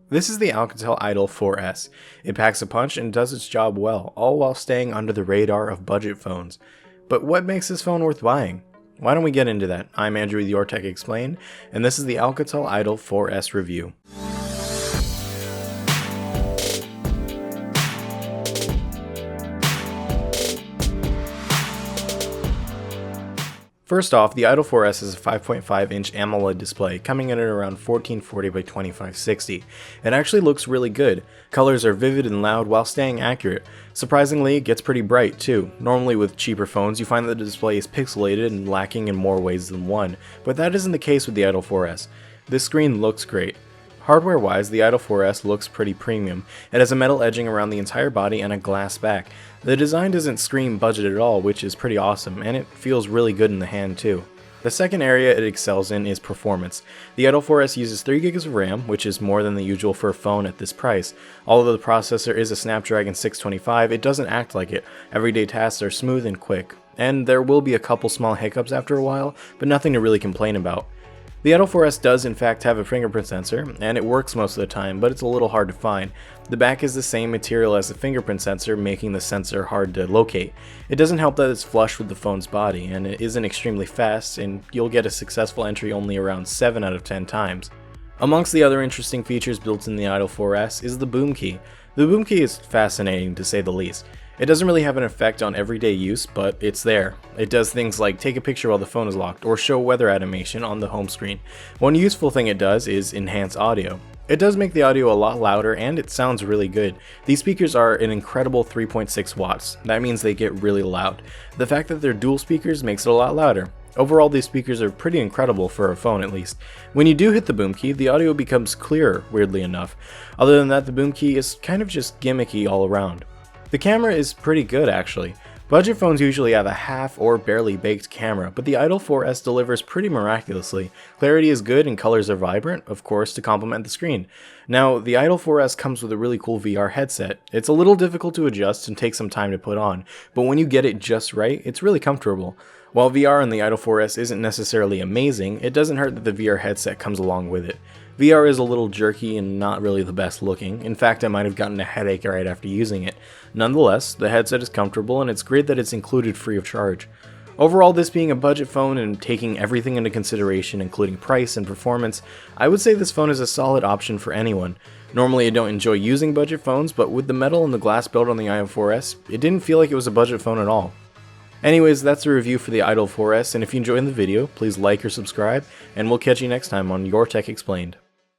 This is the Alcatel Idol 4S. It packs a punch and does its job well, all while staying under the radar of budget phones. But what makes this phone worth buying? Why don't we get into that? I'm Andrew with YourTechExplained, and this is the Alcatel Idol 4S review. First off, the Idol 4S is a 5.5-inch AMOLED display, coming in at around 1440 by 2560. It actually looks really good. Colors are vivid and loud while staying accurate. Surprisingly, it gets pretty bright too. Normally with cheaper phones, you find that the display is pixelated and lacking in more ways than one, but that isn't the case with the Idol 4S. This screen looks great. Hardware-wise, the Idol 4S looks pretty premium. It has a metal edging around the entire body and a glass back. The design doesn't scream budget at all, which is pretty awesome, and it feels really good in the hand too. The second area it excels in is performance. The Idol 4S uses 3GB of RAM, which is more than the usual for a phone at this price. Although the processor is a Snapdragon 625, it doesn't act like it. Everyday tasks are smooth and quick. And there will be a couple small hiccups after a while, but nothing to really complain about. The Idol 4S does in fact have a fingerprint sensor, and it works most of the time, but it's a little hard to find. The back is the same material as the fingerprint sensor, making the sensor hard to locate. It doesn't help that it's flush with the phone's body, and it isn't extremely fast, and you'll get a successful entry only around 7 out of 10 times. Amongst the other interesting features built in the Idol 4S is the boom key. The boom key is fascinating to say the least. It doesn't really have an effect on everyday use, but it's there. It does things like take a picture while the phone is locked, or show weather animation on the home screen. One useful thing it does is enhance audio. It does make the audio a lot louder, and it sounds really good. These speakers are an incredible 3.6 watts. That means they get really loud. The fact that they're dual speakers makes it a lot louder. Overall, these speakers are pretty incredible for a phone at least. When you do hit the boom key, the audio becomes clearer, weirdly enough. Other than that, the boom key is kind of just gimmicky all around. The camera is pretty good actually. Budget phones usually have a half or barely baked camera, but the Idol 4S delivers pretty miraculously. Clarity is good and colors are vibrant, of course, to complement the screen. Now, the Idol 4S comes with a really cool VR headset. It's a little difficult to adjust and takes some time to put on, but when you get it just right, it's really comfortable. While VR on the Idol 4S isn't necessarily amazing, it doesn't hurt that the VR headset comes along with it. VR is a little jerky and not really the best looking. In fact, I might have gotten a headache right after using it. Nonetheless, the headset is comfortable and it's great that it's included free of charge. Overall, this being a budget phone and taking everything into consideration, including price and performance, I would say this phone is a solid option for anyone. Normally I don't enjoy using budget phones, but with the metal and the glass build on the Idol 4S, it didn't feel like it was a budget phone at all. Anyways, that's a review for the Idol 4S, and if you enjoyed the video, please like or subscribe, and we'll catch you next time on Your Tech Explained.